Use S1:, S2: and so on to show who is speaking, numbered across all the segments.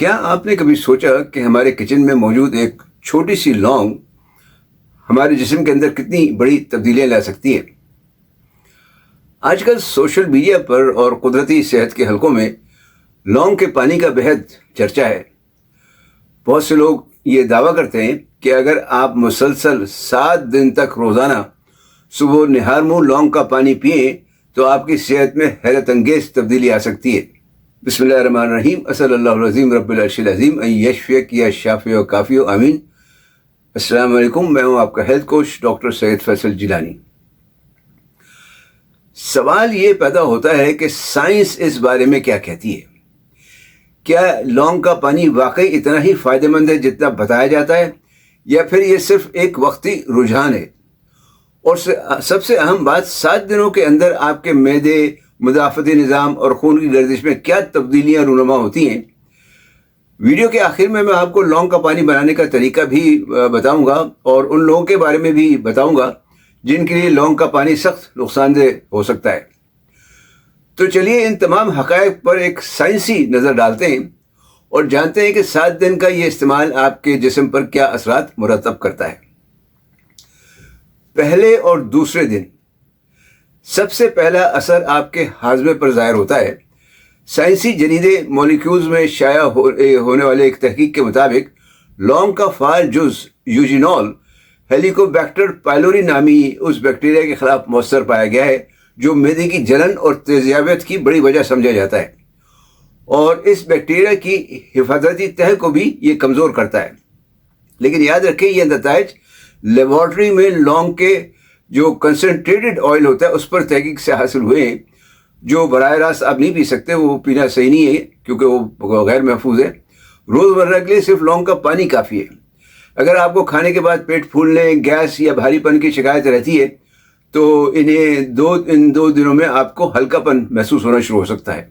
S1: کیا آپ نے کبھی سوچا کہ ہمارے کچن میں موجود ایک چھوٹی سی لونگ ہمارے جسم کے اندر کتنی بڑی تبدیلیاں لا سکتی ہے؟ آج کل سوشل میڈیا پر اور قدرتی صحت کے حلقوں میں لونگ کے پانی کا بہت چرچا ہے۔ بہت سے لوگ یہ دعویٰ کرتے ہیں کہ اگر آپ مسلسل 7 دن تک روزانہ صبح نہار منہ لونگ کا پانی پئیں تو آپ کی صحت میں حیرت انگیز تبدیلی آ سکتی ہے۔ بسم اللہ الرحمن الرحیم، اسأل اللہ العظیم رب العرش العظیم ان یشفیک یا شافی و کافی و آمین۔ السلام علیکم، میں ہوں آپ کا ہیلتھ کوچ ڈاکٹر سید فیصل جیلانی۔ سوال یہ پیدا ہوتا ہے کہ سائنس اس بارے میں کیا کہتی ہے؟ کیا لونگ کا پانی واقعی اتنا ہی فائدہ مند ہے جتنا بتایا جاتا ہے، یا پھر یہ صرف ایک وقتی رجحان ہے؟ اور سب سے اہم بات، 7 دنوں کے اندر آپ کے معدے، مدافعتی نظام اور خون کی گردش میں کیا تبدیلیاں رونما ہوتی ہیں؟ ویڈیو کے آخر میں آپ کو لونگ کا پانی بنانے کا طریقہ بھی بتاؤں گا، اور ان لوگوں کے بارے میں بھی بتاؤں گا جن کے لیے لونگ کا پانی سخت نقصان دہ ہو سکتا ہے۔ تو چلیے ان تمام حقائق پر ایک سائنسی نظر ڈالتے ہیں اور جانتے ہیں کہ 7 دن کا یہ استعمال آپ کے جسم پر کیا اثرات مرتب کرتا ہے۔ پہلے اور دوسرے دن سب سے پہلا اثر آپ کے ہاضمے پر ظاہر ہوتا ہے۔ سائنسی جریدے مولیکیولز میں شائع ہونے والے ایک تحقیق کے مطابق لونگ کا فعال جز یوجینول ہیلیکوبیکٹر پائلوری نامی اس بیکٹیریا کے خلاف مؤثر پایا گیا ہے جو معدے کی جلن اور تیزابیت کی بڑی وجہ سمجھا جاتا ہے، اور اس بیکٹیریا کی حفاظتی تہہ کو بھی یہ کمزور کرتا ہے۔ لیکن یاد رکھیں، یہ نتائج لیبارٹری میں لونگ کے جو کنسنٹریٹڈ آئل ہوتا ہے اس پر تحقیق سے حاصل ہوئے ہیں، جو براہ راست آپ نہیں پی سکتے، وہ پینا صحیح نہیں ہے کیونکہ وہ غیر محفوظ ہے۔ روزمرہ کے لیے صرف لونگ کا پانی کافی ہے۔ اگر آپ کو کھانے کے بعد پیٹ پھولنے، گیس یا بھاری پن کی شکایت رہتی ہے تو ان 2 دنوں میں آپ کو ہلکا پن محسوس ہونا شروع ہو سکتا ہے۔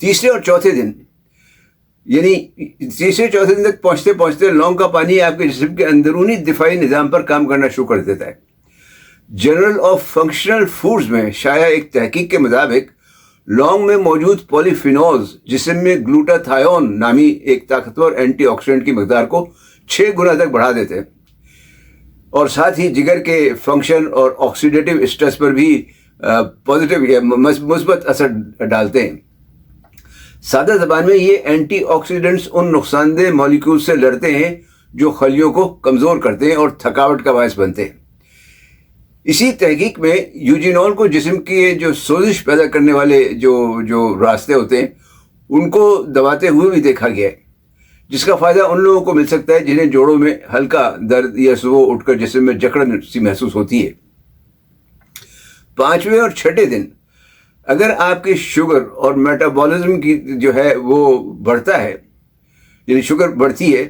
S1: تیسرے اور چوتھے دن تک پہنچتے پہنچتے لونگ کا پانی آپ کے جسم کے اندرونی دفاعی نظام پر کام کرنا شروع کر دیتا ہے۔ جرنل آف فنکشنل فوڈز میں شائع ایک تحقیق کے مطابق لونگ میں موجود پولی فینولز جسم میں گلوٹاتھیون نامی ایک طاقتور اینٹی آکسیڈنٹ کی مقدار کو 6 گنا تک بڑھا دیتے ہیں، اور ساتھ ہی جگر کے فنکشن اور آکسیڈیٹو اسٹریس پر بھی پازیٹیو یا مثبت اثر ڈالتے ہیں۔ سادہ زبان میں یہ اینٹی آکسیڈنٹس ان نقصان دہ مالیکول سے لڑتے ہیں جو خلیوں کو کمزور کرتے ہیں اور تھکاوٹ کا باعث بنتے ہیں۔ اسی تحقیق میں یوجینول کو جسم کے جو سوزش پیدا کرنے والے جو راستے ہوتے ہیں ان کو دباتے ہوئے بھی دیکھا گیا ہے، جس کا فائدہ ان لوگوں کو مل سکتا ہے جنہیں جوڑوں میں ہلکا درد یا صبح اٹھ کر جسم میں جکڑن سی محسوس ہوتی ہے۔ 5ویں اور 6ٹھے دن اگر آپ کی شوگر اور میٹابولزم کی جو ہے وہ بڑھتا ہے، یعنی شوگر بڑھتی ہے،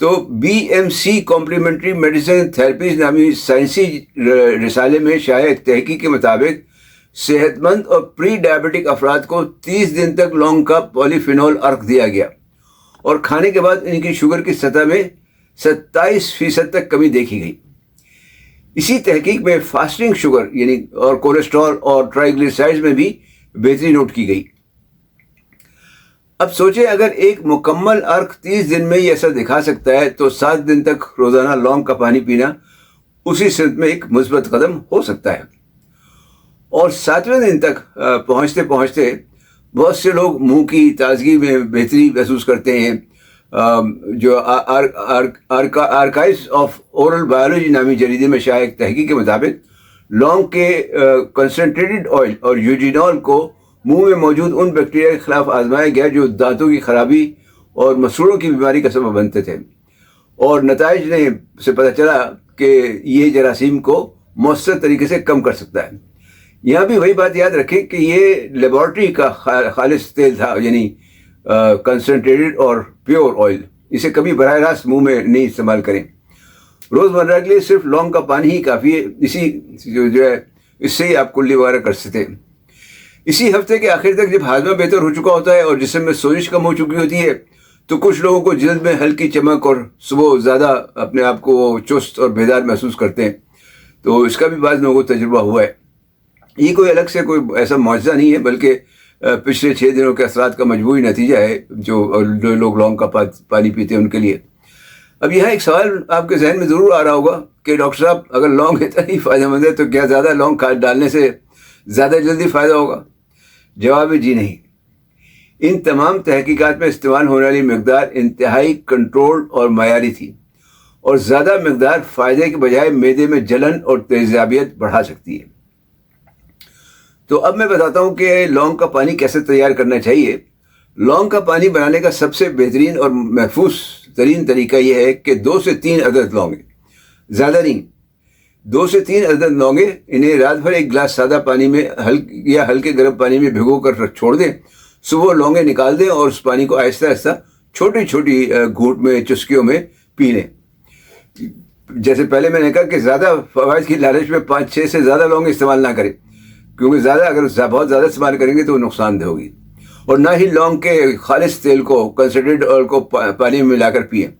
S1: تو BMC کمپلیمنٹری میڈیسن تھراپیز نامی سائنسی رسالے میں شائع ایک تحقیق کے مطابق صحت مند اور پری ڈائبٹک افراد کو 30 دن تک لونگ کا پولی فینول عرق دیا گیا، اور کھانے کے بعد ان کی شوگر کی سطح میں 27% تک کمی دیکھی گئی۔ اسی تحقیق میں فاسٹنگ شوگر اور کولیسٹرول اور ٹرائیگلیسرائڈز میں بھی بہتری نوٹ کی گئی۔ اب سوچیں، اگر ایک مکمل عرق 30 دن میں یہ ایسا دکھا سکتا ہے تو 7 دن تک روزانہ لونگ کا پانی پینا اسی سمت میں ایک مثبت قدم ہو سکتا ہے۔ اور 7ویں دن تک پہنچتے پہنچتے بہت سے لوگ منہ کی تازگی میں بہتری محسوس کرتے ہیں۔ جو آرکائیوز آف اورل بایولوجی نامی جریدے میں شائع ایک تحقیق کے مطابق لونگ کے کنسنٹریٹڈ آئل اور یوجینول کو منہ میں موجود ان بیکٹیریا کے خلاف آزمایا گیا جو دانتوں کی خرابی اور مسوڑوں کی بیماری کا سبب بنتے تھے، اور نتائج سے پتہ چلا کہ یہ جراثیم کو مؤثر طریقے سے کم کر سکتا ہے۔ یہاں بھی وہی بات یاد رکھیں کہ یہ لیبارٹری کا خالص تیل تھا، یعنی کنسنٹریٹڈ اور پیور آئل۔ اسے کبھی براہ راست منہ میں نہیں استعمال کریں۔ روزمرہ کے لیے صرف لونگ کا پانی ہی کافی ہے، اس سے ہی آپ کلی وغیرہ کر سکتے ہیں۔ اسی ہفتے کے آخر تک جب ہاضمہ بہتر ہو چکا ہوتا ہے اور جسم میں سوزش کم ہو چکی ہوتی ہے تو کچھ لوگوں کو جلد میں ہلکی چمک اور صبح زیادہ اپنے آپ کو چست اور بیدار محسوس کرتے ہیں۔ تو اس کا بھی بعض لوگوں کو تجربہ ہوا ہے۔ یہ کوئی الگ سے کوئی ایسا معجزہ نہیں ہے، بلکہ پچھلے 6 دنوں کے اثرات کا مجموعی نتیجہ ہے جو لوگ لونگ کا پانی پیتے ہیں ان کے لیے۔ اب یہاں ایک سوال آپ کے ذہن میں ضرور آ رہا ہوگا کہ ڈاکٹر صاحب اگر لونگ اتنا ہی فائدہ مند ہے تو کیا زیادہ لونگ ڈالنے سے زیادہ جلدی فائدہ ہوگا؟ جواب ہے جی نہیں۔ ان تمام تحقیقات میں استعمال ہونے والی مقدار انتہائی کنٹرول اور معیاری تھی، اور زیادہ مقدار فائدے کے بجائے معدے میں جلن اور تیزابیت بڑھا سکتی ہے۔ تو اب میں بتاتا ہوں کہ لونگ کا پانی کیسے تیار کرنا چاہیے۔ لونگ کا پانی بنانے کا سب سے بہترین اور محفوظ ترین طریقہ یہ ہے کہ 2 سے 3 عدد لونگیں، زیادہ نہیں، 2 سے 3 عدد لونگیں، انہیں رات بھر ایک گلاس سادہ پانی میں ہلکے گرم پانی میں بھگو کر چھوڑ دیں۔ صبح لونگیں نکال دیں اور اس پانی کو آہستہ آہستہ چھوٹی چھوٹی گھونٹ میں، چسکیوں میں پی لیں۔ جیسے پہلے میں نے کہا کہ زیادہ فوائد کی لالچ میں 5-6 سے زیادہ لونگ استعمال نہ کریں، کیونکہ اگر بہت زیادہ استعمال کریں گے تو وہ نقصان دہ ہوگی۔ اور نہ ہی لونگ کے خالص تیل کو، کنسنٹریٹ آئل کو پانی میں ملا کر پئیں۔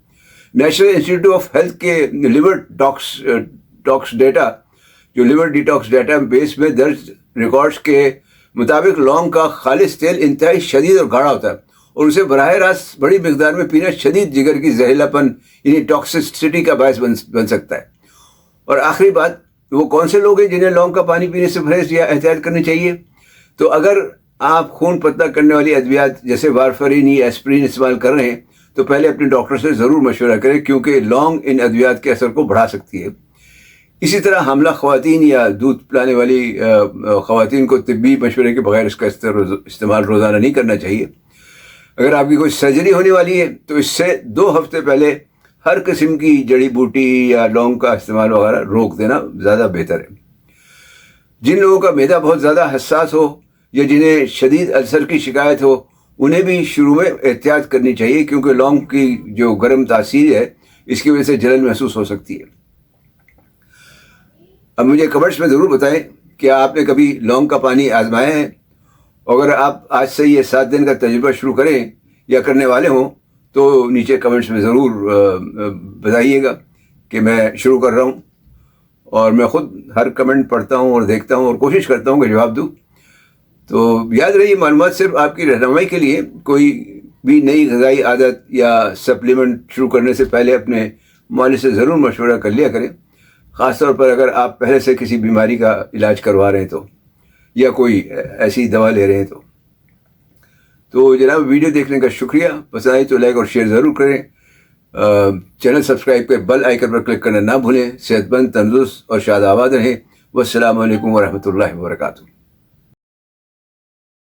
S1: نیشنل انسٹیٹیوٹ آف ہیلتھ کے لیور ڈیٹاکس ڈیٹا، جو لیور ڈیٹاکس ڈیٹا بیس میں درج ریکارڈز کے مطابق لونگ کا خالص تیل انتہائی شدید اور گاڑھا ہوتا ہے، اور اسے براہ راست بڑی مقدار میں پینا شدید جگر کی زہریلا پن یعنی ٹاکسسٹی کا باعث بن سکتا ہے۔ اور آخری بات، وہ کون سے لوگ ہیں جنہیں لونگ کا پانی پینے سے پرہیز یا احتیاط کرنی چاہیے؟ تو اگر آپ خون پتلا کرنے والی ادویات جیسے وارفرین یا ایسپرین استعمال کر رہے ہیں تو پہلے اپنے ڈاکٹر سے ضرور مشورہ کریں، کیونکہ لونگ ان ادویات کے اثر کو بڑھا سکتی ہے۔ اسی طرح حاملہ خواتین یا دودھ پلانے والی خواتین کو طبی مشورے کے بغیر اس کا استعمال روزانہ نہیں کرنا چاہیے۔ اگر آپ کی کوئی سرجری ہونے والی ہے تو اس سے 2 ہفتے پہلے ہر قسم کی جڑی بوٹی یا لونگ کا استعمال وغیرہ روک دینا زیادہ بہتر ہے۔ جن لوگوں کا معدہ بہت زیادہ حساس ہو یا جنہیں شدید السر کی شکایت ہو، انہیں بھی شروع میں احتیاط کرنی چاہیے، کیونکہ لونگ کی جو گرم تاثیر ہے اس کی وجہ سے جلن محسوس ہو سکتی ہے۔ اب مجھے کمنٹس میں ضرور بتائیں کہ آپ نے کبھی لونگ کا پانی آزمایا ہے، اگر آپ آج سے یہ 7 دن کا تجربہ شروع کریں یا کرنے والے ہوں تو نیچے کمنٹس میں ضرور بتائیے گا کہ میں شروع کر رہا ہوں، اور میں خود ہر کمنٹ پڑھتا ہوں اور دیکھتا ہوں اور کوشش کرتا ہوں کہ جواب دوں۔ تو یاد رہے، یہ معلومات صرف آپ کی رہنمائی کے لیے، کوئی بھی نئی غذائی عادت یا سپلیمنٹ شروع کرنے سے پہلے اپنے معالج سے ضرور مشورہ کر لیا کریں، خاص طور پر اگر آپ پہلے سے کسی بیماری کا علاج کروا رہے ہیں تو، یا کوئی ایسی دوا لے رہے ہیں تو جناب ویڈیو دیکھنے کا شکریہ۔ پسند آئی تو لائک اور شیئر ضرور کریں۔ چینل سبسکرائب کر بیل آئیکن پر کلک کرنا نہ بھولیں۔ صحت مند، تندرست اور شاد آباد رہیں۔ والسلام علیکم ورحمۃ اللہ وبرکاتہ۔